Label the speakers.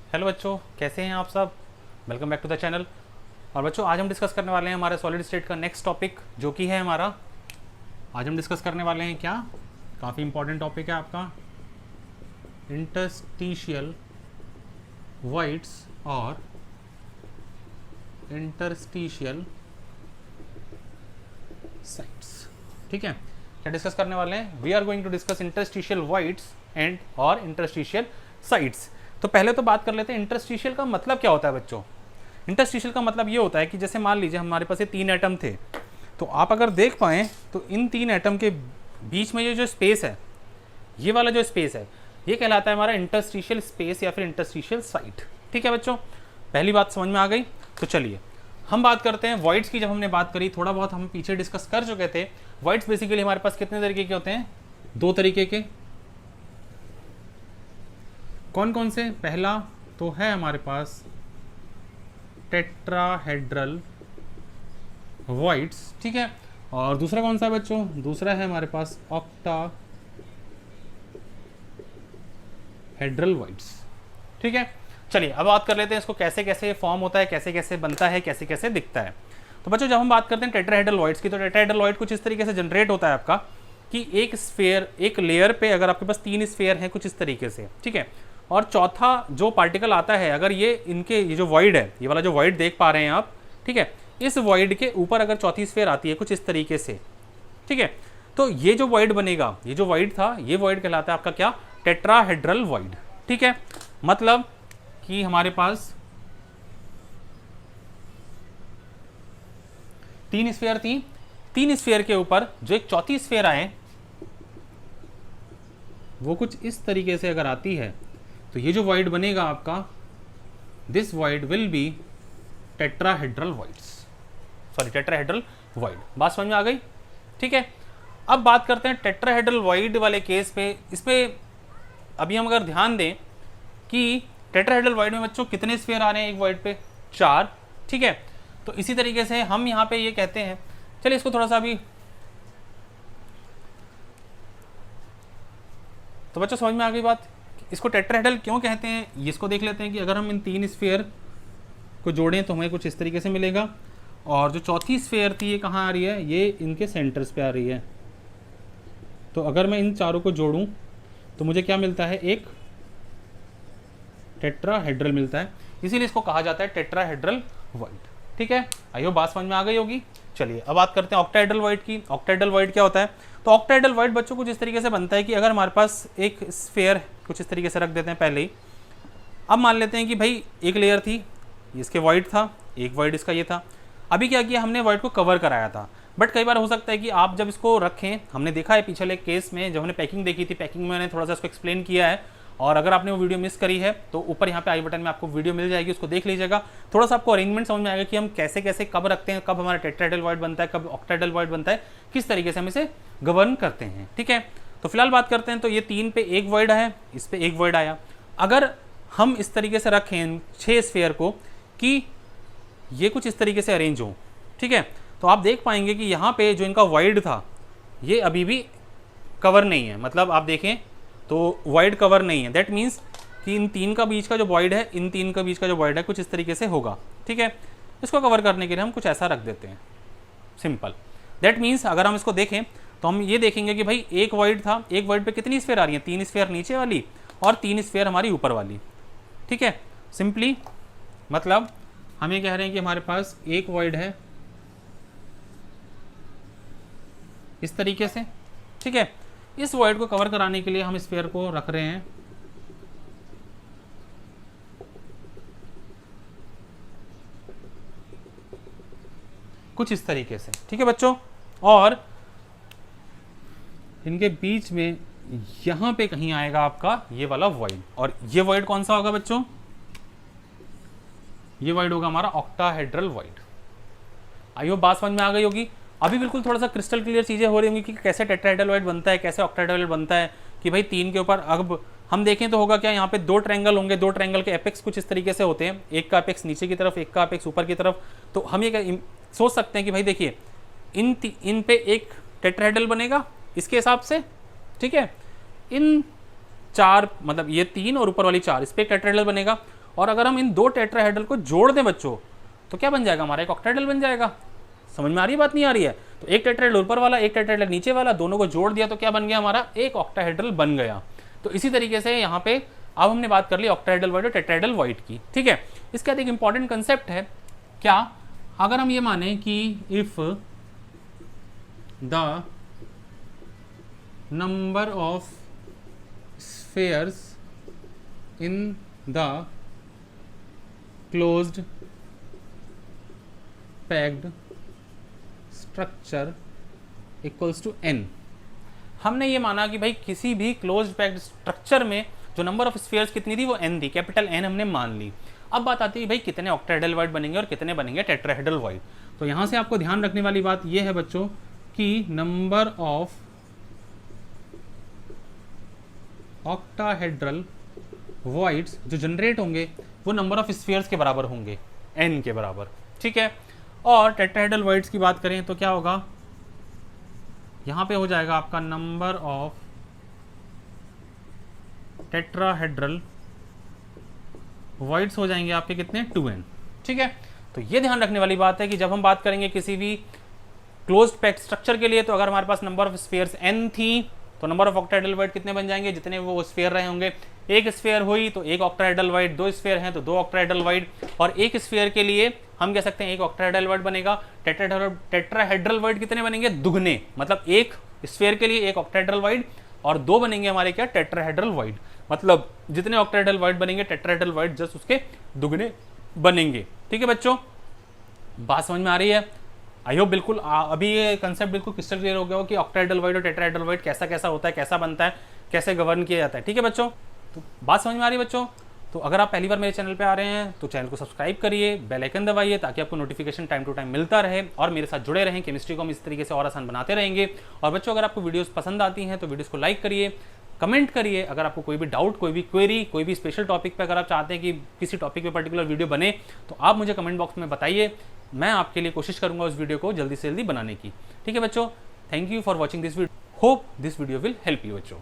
Speaker 1: Hello बच्चों, कैसे हैं आप सब। Welcome back to the channel. और बच्चों, आज हम डिस्कस करने वाले हैं हमारे सॉलिड स्टेट का नेक्स्ट टॉपिक, जो कि है हमारा, आज हम डिस्कस करने वाले हैं क्या, काफ़ी इंपॉर्टेंट टॉपिक है आपका, इंटरस्टिशियल वॉइड्स और इंटरस्टिशियल साइट्स। ठीक है, क्या डिस्कस करने वाले हैं, we are going to discuss interstitial voids and और इंटरस्टिशियल साइट्स। तो पहले तो बात कर लेते हैं इंटरस्टिशियल का मतलब क्या होता है बच्चों। इंटरस्टिशियल का मतलब ये होता है कि जैसे मान लीजिए हमारे पास ये 3 एटम थे, तो आप अगर देख पाएँ तो इन 3 एटम के बीच में ये जो स्पेस है, ये वाला जो स्पेस है, ये कहलाता है हमारा इंटरस्टिशियल स्पेस या फिर इंटरस्टिशियल साइट। ठीक है बच्चों, पहली बात समझ में आ गई। तो चलिए हम बात करते हैं वॉइड्स की। जब हमने बात करी, थोड़ा बहुत हम पीछे डिस्कस कर चुके थे। वॉइड्स बेसिकली हमारे पास कितने तरीके के होते हैं, 2 तरीके के। कौन कौन से, पहला तो है हमारे पास टेट्राहेड्रल वॉइड्स, ठीक है। और दूसरा कौन सा है बच्चों, दूसरा है हमारे पास ऑक्टाहेड्रल वॉइड्स। ठीक है, चलिए अब बात कर लेते हैं इसको कैसे कैसे फॉर्म होता है, कैसे कैसे बनता है, कैसे कैसे दिखता है। तो बच्चों, जब हम बात करते हैं टेट्राहेड्रल वॉइड्स की, तो टेट्राहेड्रल वॉइड कुछ इस तरीके से जनरेट होता है आपका कि एक स्फीयर, एक लेयर पे अगर आपके पास 3 स्फीयर हैं कुछ इस तरीके से, ठीक है, और चौथा जो पार्टिकल आता है, अगर ये इनके ये जो वॉइड है, ये वाला जो वॉइड देख पा रहे हैं आप, ठीक है, इस वॉइड के ऊपर अगर चौथी स्फीयर आती है कुछ इस तरीके से, ठीक है, तो ये जो वॉइड बनेगा, ये जो वॉइड था, ये वॉइड कहलाता है आपका क्या, टेट्राहेड्रल वॉइड। ठीक है, मतलब कि हमारे पास 3 स्फीयर थी, 3 स्फीयर के ऊपर जो एक चौथी स्फीयर आए, वो कुछ इस तरीके से अगर आती है, तो ये जो वॉइड बनेगा आपका, this void will be tetrahedral voids, sorry tetrahedral void. बात समझ में आ गई। ठीक है, अब बात करते हैं टेट्राहेड्रल वॉइड वाले केस पे। इसमें अभी हम अगर ध्यान दें कि टेट्राहेड्रल वॉइड में बच्चों कितने स्फीयर आ रहे हैं एक वॉइड पे, 4। ठीक है, तो इसी तरीके से हम यहाँ पे ये कहते हैं, चलिए इसको थोड़ा सा अभी, तो बच्चों समझ में आ गई बात, इसको टेट्राहेड्रल क्यों कहते हैं। इसको देख लेते हैं कि अगर हम इन 3 स्फीयर को जोड़ें तो हमें कुछ इस तरीके से मिलेगा, और जो चौथी स्फीयर थी ये कहाँ आ रही है, ये इनके सेंटर्स पे आ रही है। तो अगर मैं इन चारों को जोड़ूं तो मुझे क्या मिलता है, एक टेट्राहेड्रल मिलता है, इसीलिए इसको कहा जाता है टेट्राहेड्रल वॉइड। ठीक है, आइयो बात समझ में आ गई होगी। चलिए अब बात करते हैं ऑक्टाहेड्रल वॉइड की। ऑक्टाहेड्रल वॉइड क्या होता है, तो ऑक्टाहेड्रल वॉइड बच्चों कुछ इस तरीके से बनता है कि अगर हमारे पास एक स्फीयर कुछ इस तरीके से रख देते हैं पहले ही। अब मान लेते हैं कि भाई एक लेयर थी, इसके वॉइड था, एक वॉइड इसका ये था। अभी क्या किया हमने, वॉइड को कवर कराया था, बट कई बार हो सकता है कि आप जब इसको रखें, हमने देखा है पिछले केस में जब हमने पैकिंग देखी थी, पैकिंग में मैंने थोड़ा सा इसको एक्सप्लेन किया है, और अगर आपने वो वीडियो मिस करी है तो ऊपर यहाँ पे आई बटन में आपको वीडियो मिल जाएगी, उसको देख लीजिएगा। थोड़ा सा आपको अरेंजमेंट समझ में आएगा कि हम कैसे कैसे कब रखते हैं, कब हमारा टेट्राहेड्रल वॉइड बनता है, कब ऑक्टाहेड्रल वॉइड बनता है, किस तरीके से हम इसे गवर्न करते हैं। ठीक है, तो फिलहाल बात करते हैं, तो ये 3 पे एक वॉइड है, इस पे एक वॉइड आया। अगर हम इस तरीके से रखें 6 स्फीयर को कि ये कुछ इस तरीके से अरेंज हो, ठीक है, तो आप देख पाएंगे कि यहाँ पे जो इनका वॉइड था ये अभी भी कवर नहीं है, मतलब आप देखें तो वॉइड कवर नहीं है। दैट मीन्स कि इन 3 का बीच का जो वॉइड है, इन 3 का बीच का जो वॉइड है कुछ इस तरीके से होगा। ठीक है, इसको कवर करने के लिए हम कुछ ऐसा रख देते हैं, सिंपल। दैट मीन्स अगर हम इसको देखें तो हम ये देखेंगे कि भाई एक वॉइड था, एक वॉइड पे कितनी स्फीयर आ रही है, 3 स्फीयर नीचे वाली और 3 स्फीयर हमारी ऊपर वाली। ठीक है, सिंपली मतलब हम ये कह रहे हैं कि हमारे पास एक वॉइड है इस तरीके से। ठीक है, इस वॉइड को कवर कराने के लिए हम स्फीयर को रख रहे हैं कुछ इस तरीके से। ठीक है बच्चों, और इनके बीच में यहां पे कहीं आएगा आपका ये वाला वॉइड, और ये वॉइड कौन सा होगा बच्चों, ये वॉइड होगा हमारा ऑक्टाहेड्रल वॉइड। आई होप बात समझ में आ गई होगी। अभी बिल्कुल थोड़ा सा क्रिस्टल क्लियर चीज़ें हो रही होंगी कि कैसे टेट्राहेड्रल वॉइड बनता है, कैसे ऑक्टाहेड्रल वॉइड बनता है, कि भाई 3 के ऊपर अब हम देखें तो होगा क्या, यहाँ पे 2 ट्रायंगल होंगे, 2 ट्रायंगल के एपेक्स कुछ इस तरीके से होते हैं, एक का एपेक्स नीचे की तरफ, एक का एपेक्स ऊपर की तरफ। तो हम ये सोच सकते हैं कि भाई देखिए इन पे एक टेट्राहेड्रल बनेगा इसके हिसाब से, ठीक है, इन 4 मतलब ये 3 और ऊपर वाली 4, इस पर एक टेट्राहेड्रल बनेगा, और अगर हम इन दो टेट्राहेड्रल को जोड़ दें बच्चों तो क्या बन जाएगा, हमारा एक ऑक्टाहेड्रल बन जाएगा। समझ में आ रही है बात, नहीं आ रही है? तो एक टेट्राहेड्रल ऊपर वाला, एक टेट्राहेड्रल नीचे वाला, दोनों को जोड़ दिया तो क्या बन गया, हमारा एक ऑक्टाहेड्रल बन गया। तो इसी तरीके से यहाँ पे अब हमने बात कर ली ऑक्टाहेड्रल वॉइड और टेट्राहेड्रल वॉइड की, ठीक है। इसके बाद एक इंपॉर्टेंट कंसेप्ट है, क्या, अगर हम ये माने कि if the number of spheres in the closed packed structure equals to n। हमने ये माना कि भाई किसी भी क्लोज्ड पैक्ड स्ट्रक्चर में जो नंबर ऑफ स्फीयर्स कितनी थी वो n थी, कैपिटल N हमने मान ली। अब बात आती है भाई कितने ऑक्टाहेड्रल वॉइड बनेंगे और कितने बनेंगे टेट्राहेड्रल वॉइड। तो यहाँ से आपको ध्यान रखने वाली बात ये है बच्चों कि नंबर ऑफ ऑक्टाहेड्रल वॉइड्स जो जनरेट होंगे वो नंबर ऑफ स्फीयर्स के बराबर होंगे, n के बराबर, ठीक है। और टेट्राहेड्रल वॉइड्स की बात करें तो क्या होगा, यहाँ पे हो जाएगा आपका नंबर ऑफ टेट्राहेड्रल वॉइड्स हो जाएंगे आपके कितने, 2n, ठीक है। तो ये ध्यान रखने वाली बात है कि जब हम बात करेंगे किसी भी क्लोज्ड पैक्ड स्ट्रक्चर के लिए, तो अगर हमारे पास नंबर ऑफ स्फीयर्स n थी तो नंबर ऑफ ऑक्टाहेड्रल वॉइड कितने बन जाएंगे, जितने वो स्फीयर रहे होंगे। एक स्फीयर हुई तो एक ऑक्टाहेड्रल वॉइड, दो स्फीयर हैं तो दो ऑक्टाहेड्रल वॉइड, और एक स्फीयर के लिए हम कह सकते हैं एक ऑक्टाहेड्रल वॉइड बनेगा। टेट्राहेड्रल वॉइड कितने बनेंगे, दुगने, मतलब एक स्फीयर के लिए एक ऑक्टाहेड्रल वॉइड और दो बनेंगे हमारे क्या, टेट्राहेड्रल वॉइड। मतलब जितने ऑक्टाहेड्रल वॉइड बनेंगे टेट्राहेड्रल वॉइड जस्ट उसके दुगने बनेंगे, ठीक है बच्चों। बात समझ में आ रही है? आई होप बिल्कुल अभी ये कंसेप्ट बिल्कुल क्रिस्टल क्लियर हो गया हो कि ऑक्टाहेड्रल वॉइड और टेट्राहेड्रल वॉइड कैसा कैसा होता है, कैसा बनता है, कैसे गवर्न किया जाता है, ठीक है बच्चों। तो बात समझ में आ रही है बच्चों? तो अगर आप पहली बार मेरे चैनल पे आ रहे हैं तो चैनल को सब्सक्राइब करिए, बेल आइकन दबाइए ताकि आपको नोटिफिकेशन टाइम टू टाइम मिलता रहे और मेरे साथ जुड़े रहें। केमिस्ट्री को हम इस तरीके से और आसान बनाते रहेंगे। और बच्चों अगर आपको वीडियोस पसंद आती हैं तो वीडियोस को लाइक करिए, कमेंट करिए। अगर आपको कोई भी डाउट, कोई भी क्वेरी, कोई भी स्पेशल टॉपिक पे अगर आप चाहते हैं कि किसी टॉपिक पे पर्टिकुलर वीडियो बने तो आप मुझे कमेंट बॉक्स में बताइए, मैं आपके लिए कोशिश करूंगा उस वीडियो को जल्दी से जल्दी बनाने की, ठीक है बच्चों। Thank you for watching this video, hope this video will help you बच्चों।